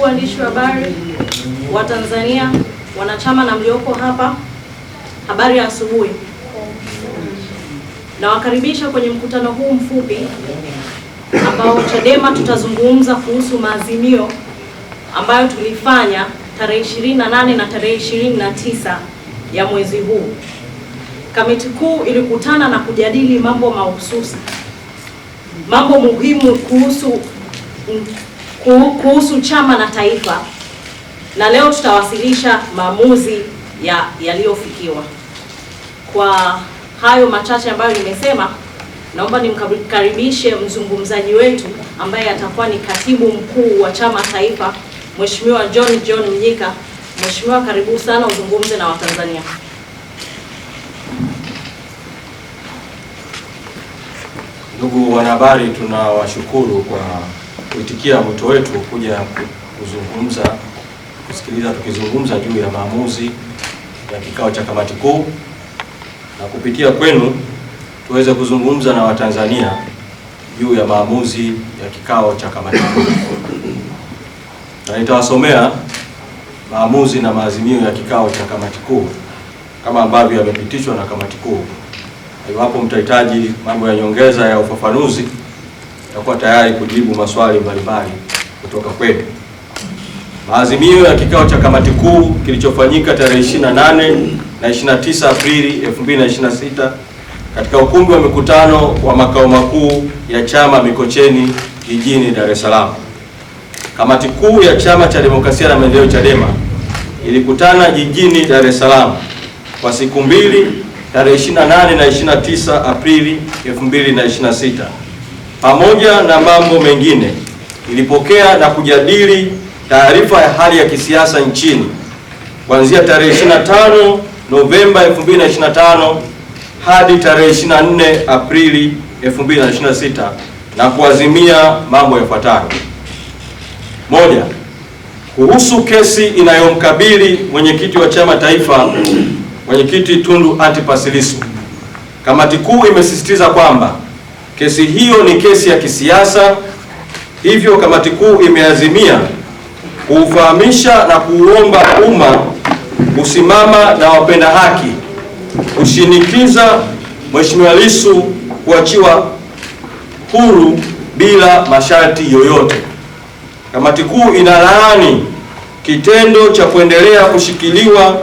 ndugu waandishi wa habari wa Tanzania, wanachama na mlioko hapa, habari ya asubuhi. Nawakaribisha kwenye mkutano huu mfupi ambao Chadema tutazungumza kuhusu maazimio ambayo tulifanya tarehe 28 na tarehe 29 ya mwezi huu. Kamati kuu ilikutana na kujadili mambo mahususi, mambo muhimu kuhusu chama na taifa, na leo tutawasilisha maamuzi yaliyofikiwa. Kwa hayo machache ambayo nimesema, naomba nimkaribishe mzungumzaji wetu ambaye atakuwa ni katibu mkuu wa chama taifa, Mheshimiwa John Mnyika. Mheshimiwa, karibu sana uzungumze na Watanzania. Ndugu wanahabari, tunawashukuru kwa kuitikia mwito wetu kuja tukizungumza juu ya maamuzi ya kikao cha kamati kuu, na kupitia kwenu tuweze kuzungumza na Watanzania juu ya maamuzi ya kikao cha kamati kuu. Na nitawasomea maamuzi na maazimio ya kikao cha kamati kuu kama ambavyo yamepitishwa na kamati kuu. Iwapo mtahitaji mambo ya nyongeza ya ufafanuzi, tutakuwa tayari kujibu maswali mbalimbali kutoka kwenu. Maazimio ya kikao cha kamati kuu kilichofanyika tarehe 28 na 29 Aprili 2026 katika ukumbi wa mikutano wa makao makuu ya chama Mikocheni jijini Dar es Salaam. Kamati kuu ya Chama cha Demokrasia na Maendeleo Chadema ilikutana jijini Dar es Salaam kwa siku mbili, tarehe 28 na 29 Aprili 2026. Pamoja na mambo mengine, ilipokea na kujadili taarifa ya hali ya kisiasa nchini kuanzia tarehe 25 Novemba 2025 hadi tarehe 24 Aprili 2026 na kuazimia mambo yafuatayo. Moja, kuhusu kesi inayomkabili mwenyekiti wa chama taifa, Mwenyekiti Tundu Antipas Lissu. Kamati kuu imesisitiza kwamba kesi hiyo ni kesi ya kisiasa, hivyo kamati kuu imeazimia kuufahamisha na kuomba umma kusimama na wapenda haki kushinikiza Mheshimiwa Lissu kuachiwa huru bila masharti yoyote. Kamati kuu inalaani kitendo cha kuendelea kushikiliwa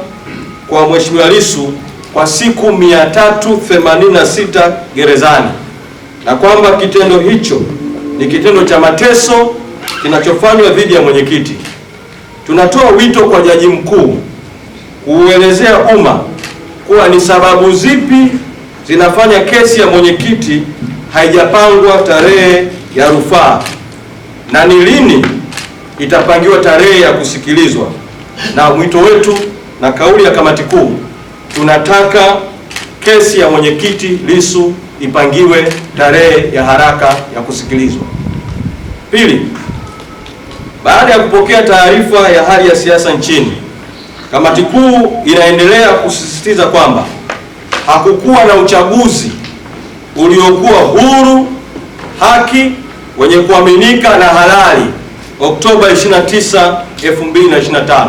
kwa Mheshimiwa Lissu kwa siku 386 gerezani, na kwamba kitendo hicho ni kitendo cha mateso kinachofanywa dhidi ya mwenyekiti. Tunatoa wito kwa Jaji Mkuu kuuelezea umma kuwa ni sababu zipi zinafanya kesi ya mwenyekiti haijapangwa tarehe ya rufaa na ni lini itapangiwa tarehe ya kusikilizwa. Na mwito wetu na kauli ya kamati kuu, tunataka kesi ya mwenyekiti Lissu ipangiwe tarehe ya haraka ya kusikilizwa. Pili, baada ya kupokea taarifa ya hali ya siasa nchini, kamati kuu inaendelea kusisitiza kwamba hakukuwa na uchaguzi uliokuwa huru, haki, wenye kuaminika na halali Oktoba 29, 2025,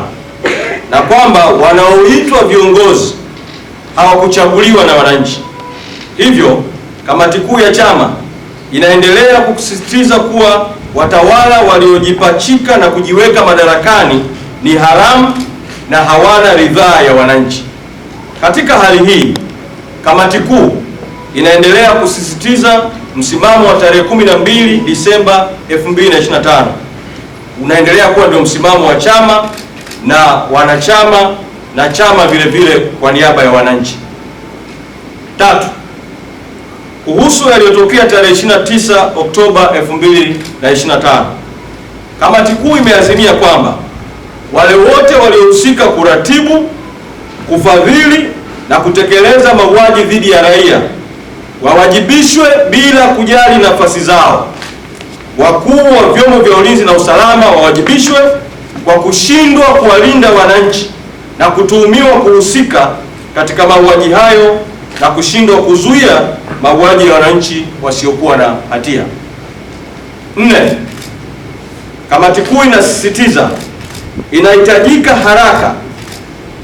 na kwamba wanaoitwa viongozi hawakuchaguliwa na wananchi. Hivyo kamati kuu ya chama inaendelea kusisitiza kuwa watawala waliojipachika na kujiweka madarakani ni haramu na hawana ridhaa ya wananchi. Katika hali hii, kamati kuu inaendelea kusisitiza msimamo wa tarehe 12 Disemba 2025 unaendelea kuwa ndio msimamo wa chama na wanachama na chama vile vile kwa niaba ya wananchi. Tatu, kuhusu yaliyotokea tarehe 29 Oktoba 2025, kamati kuu imeazimia kwamba wale wote waliohusika kuratibu, kufadhili na kutekeleza mauaji dhidi ya raia wawajibishwe bila kujali nafasi zao. Wakuu wa vyombo vya ulinzi na usalama wawajibishwe kwa kushindwa kuwalinda wananchi na kutuhumiwa kuhusika katika mauaji hayo na kushindwa kuzuia mauaji ya wananchi wasiokuwa na hatia. 4. kamati kuu inasisitiza inahitajika haraka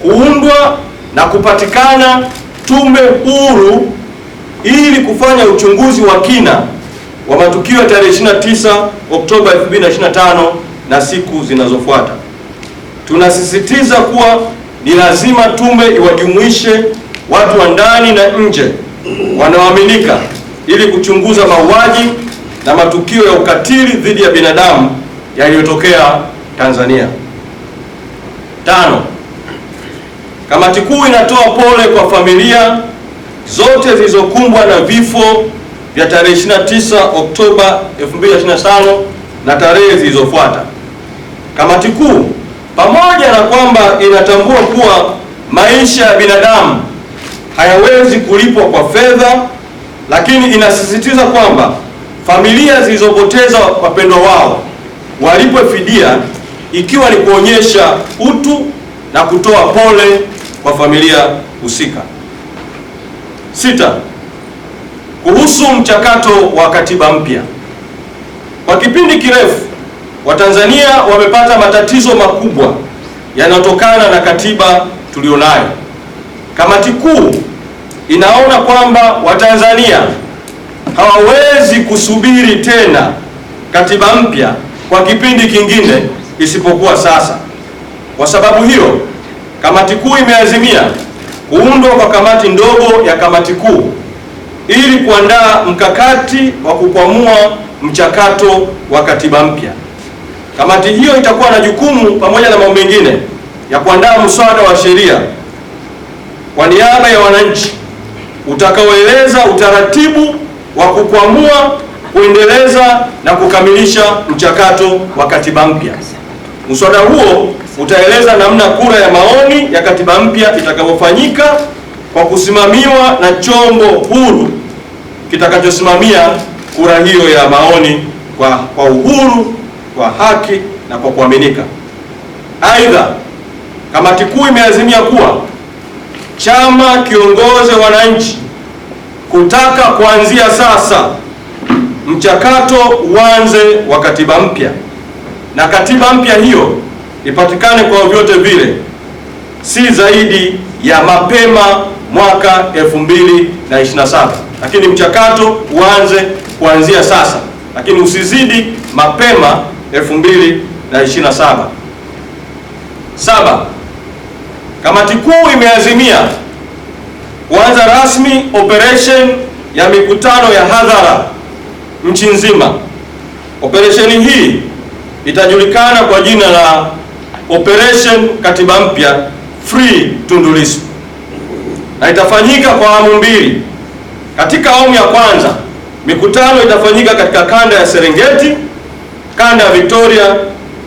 kuundwa na kupatikana tume huru ili kufanya uchunguzi wa kina wa matukio ya tarehe 29 Oktoba 2025 na siku zinazofuata. Tunasisitiza kuwa ni lazima tume iwajumuishe watu wa ndani na nje wanaoaminika ili kuchunguza mauaji na matukio ya ukatili dhidi ya binadamu yaliyotokea Tanzania. 5. Kamati kuu inatoa pole kwa familia zote zilizokumbwa na vifo vya tarehe 29 Oktoba 2025 na tarehe zilizofuata. Kamati kuu, pamoja na kwamba inatambua kuwa maisha ya binadamu hayawezi kulipwa kwa fedha, lakini inasisitiza kwamba familia zilizopoteza wapendwa wao walipwe fidia, ikiwa ni kuonyesha utu na kutoa pole kwa familia husika. 6. Kuhusu mchakato wa katiba mpya. Kwa kipindi kirefu Watanzania wamepata matatizo makubwa yanayotokana na katiba tulionayo. Kamati kuu inaona kwamba Watanzania hawawezi kusubiri tena katiba mpya kwa kipindi kingine isipokuwa sasa. Kwa sababu hiyo, kamati kuu imeazimia kuundwa kwa kamati ndogo ya kamati kuu ili kuandaa mkakati wa kukwamua mchakato wa katiba mpya. Kamati hiyo itakuwa na jukumu pamoja na mambo mengine ya kuandaa mswada wa sheria kwa niaba ya wananchi utakaoeleza utaratibu wa kukwamua, kuendeleza na kukamilisha mchakato wa katiba mpya. Mswada huo utaeleza namna kura ya maoni ya katiba mpya itakavyofanyika kwa kusimamiwa na chombo huru kitakachosimamia kura hiyo ya maoni kwa uhuru, kwa haki na kwa kuaminika. Aidha, kamati kuu imeazimia kuwa chama kiongoze wananchi kutaka kuanzia sasa mchakato uanze wa katiba mpya, na katiba mpya hiyo ipatikane kwa vyote vile si zaidi ya mapema mwaka 2027, lakini mchakato uanze kuanzia sasa, lakini usizidi mapema 2027. 7. Kamati kuu imeazimia kuanza rasmi operation ya mikutano ya hadhara nchi nzima. Operesheni hii itajulikana kwa jina la Operation Katiba Mpya Free Tundu Lissu na itafanyika kwa awamu mbili. Katika awamu ya kwanza, mikutano itafanyika katika kanda ya Serengeti, kanda ya Victoria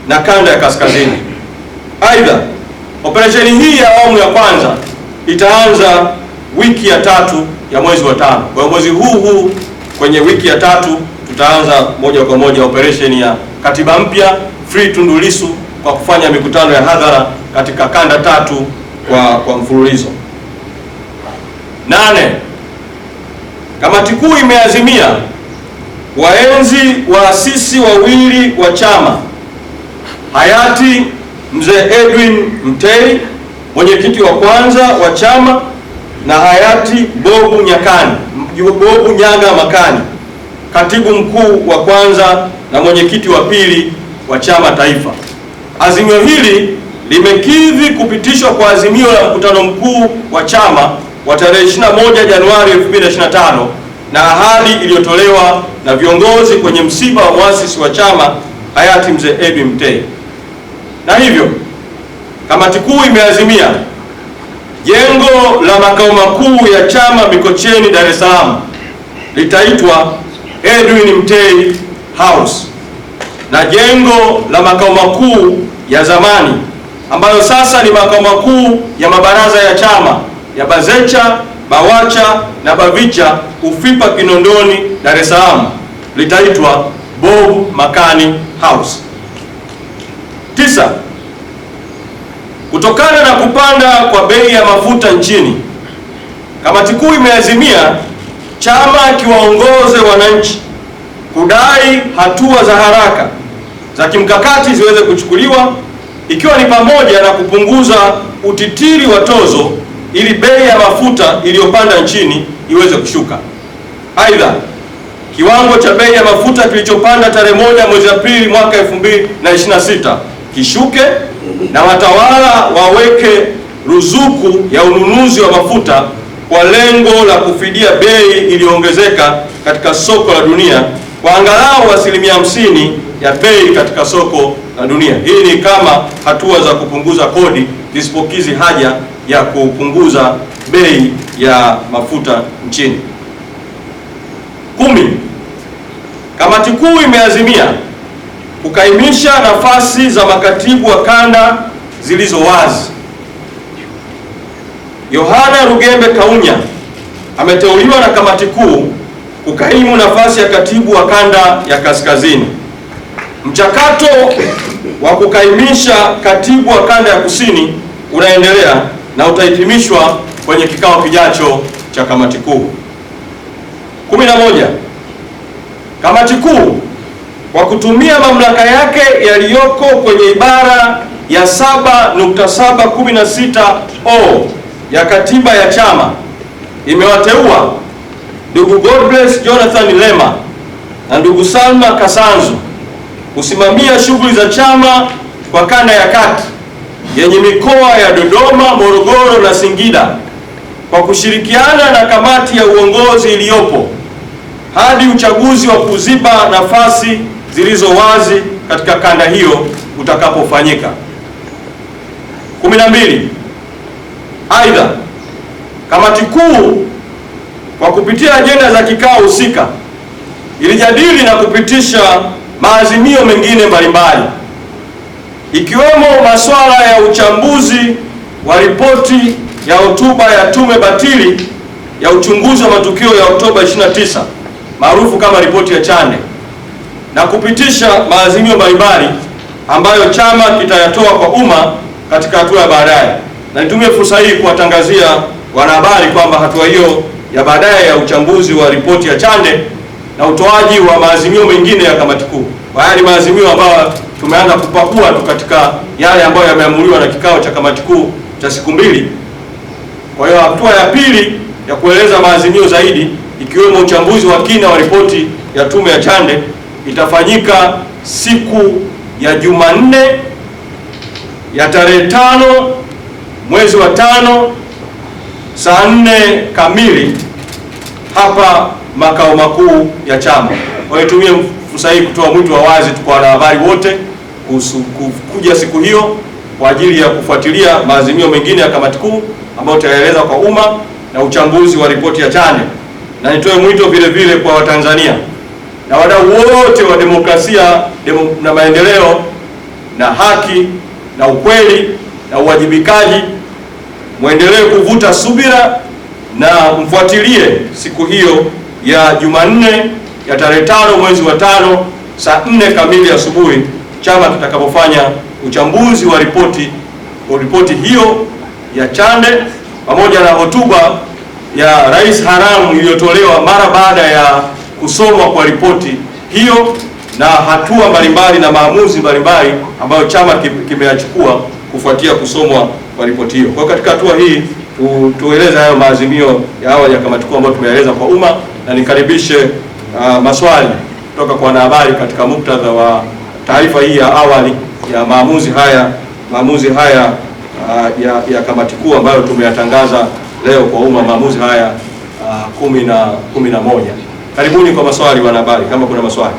na kanda ya Kaskazini. Aidha, operesheni hii ya awamu ya kwanza itaanza wiki ya 3 ya mwezi wa 5. Kwa mwezi huu kwenye wiki ya 3 tutaanza moja kwa moja operesheni ya Katiba Mpya Free Tundu Lissu kwa kufanya mikutano ya hadhara katika kanda 3 kwa mfululizo. 8. Kamati kuu imeazimia waenzi waasisi wawili wa chama, hayati Mzee Edwin Mtei, mwenyekiti wa kwanza wa chama, na hayati Bobu Nyaga Makani, katibu mkuu wa kwanza na mwenyekiti wa pili wa chama taifa. Azimio hili limekidhi kupitishwa kwa azimio la mkutano mkuu wa chama wa tarehe 21 Januari 2025 na ahadi iliyotolewa na viongozi kwenye msiba wa muasisi wa chama hayati Mzee Edwin Mtei. Na hivyo kamati kuu imeazimia jengo la makao makuu ya chama Mikocheni, Dar es Salaam litaitwa Edwin Mtei House, na jengo la makao makuu ya zamani ambayo sasa ni makao makuu ya mabaraza ya chama ya Bazecha, Bawacha na Bavicha Ufipa Kinondoni, Dar es Salaam litaitwa Bob Makani House. 9. Kutokana na kupanda kwa bei ya mafuta nchini, kamati kuu imeazimia chama kiwaongoze wananchi kudai hatua za haraka za kimkakati ziweze kuchukuliwa, ikiwa ni pamoja na kupunguza utitiri wa tozo ili bei ya mafuta iliyopanda nchini iweze kushuka. Aidha, kiwango cha bei ya mafuta kilichopanda tarehe 1 mwezi Aprili mwaka 2026 kishuke na watawala waweke ruzuku ya ununuzi wa mafuta kwa lengo la kufidia bei iliyoongezeka katika soko la dunia kwa angalau 50% ya bei katika soko la dunia. Hii ni kama hatua za kupunguza kodi zisipokizi haja ya kupunguza bei ya mafuta nchini. 10. Kamati kuu imeazimia kukaimisha nafasi za makatibu wa kanda zilizo wazi. Yohana Rugembe Kaunya ameteuliwa na kamati kuu kukaimu nafasi ya katibu wa kanda ya kaskazini. Mchakato wa kukaimisha katibu wa kanda ya kusini unaendelea na utahitimishwa kwenye kikao kijacho cha kamati kuu. 11. Kamati kuu kwa kutumia mamlaka yake yaliyoko kwenye ibara ya 7.716(o) ya katiba ya chama imewateua ndugu Godbless Jonathan Lema na ndugu Salma Kasanzu kusimamia shughuli za chama kwa kanda ya kati yenye mikoa ya Dodoma, Morogoro na Singida kwa kushirikiana na kamati ya uongozi iliyopo hadi uchaguzi wa kuziba nafasi zilizo wazi katika kanda hiyo utakapofanyika. 12. Aidha, kamati kuu kwa kupitia ajenda za kikao husika ilijadili na kupitisha maazimio mengine mbalimbali ikiwemo masuala ya uchambuzi wa ripoti ya hotuba ya tume batili ya uchunguzi wa matukio ya Oktoba 29 maarufu kama ripoti ya Chande, na kupitisha maazimio mbalimbali ambayo chama kitayatoa kwa umma katika hatua ya baadaye. Na nitumie fursa hii kuwatangazia wanahabari kwamba hatua hiyo ya baadaye ya uchambuzi wa ripoti ya Chande na utoaji wa maazimio mengine ya kamati kuu, haya ni maazimio ambayo tumeanza kupakua tu katika yale ambayo yameamuliwa na kikao cha kamati kuu cha siku 2. Kwa hiyo hatua ya pili ya kueleza maazimio zaidi ikiwemo uchambuzi wa kina wa ripoti ya tume ya Chande itafanyika siku ya Jumanne ya tarehe 5 mwezi wa 5 saa 4 kamili hapa makao makuu ya chama. Kwa hiyo tumie fursa hii kutoa mwito wa wazi kwa wanahabari wote kuja siku hiyo kwa ajili ya kufuatilia maazimio mengine ya kamati kuu ambayo tutaeleza kwa umma na uchambuzi wa ripoti ya Chande. Na nitoe mwito vile vile kwa Watanzania na wadau wote wa demokrasia na maendeleo na haki na ukweli na uwajibikaji, muendelee kuvuta subira na mfuatilie siku hiyo ya Jumanne ya tarehe 5 mwezi wa 5 saa 4 kamili asubuhi chama kitakapofanya uchambuzi wa ripoti hiyo ya Chande pamoja na hotuba ya Rais haramu iliyotolewa mara baada ya kusomwa kwa ripoti hiyo na hatua mbalimbali na maamuzi mbalimbali ambayo chama kimeyachukua kufuatia kusomwa kwa ripoti hiyo. Kwa katika hatua hii tueleze hayo maazimio ya awali ya kamati kuu ambayo tumeeleza kwa umma, na nikaribishe maswali kutoka kwa wanahabari katika muktadha wa taarifa hii ya awali ya maamuzi haya ya kamati kuu ambayo tumeyatangaza leo kwa umma, maamuzi haya 11. Karibuni kwa maswali wanahabari, kama kuna maswali.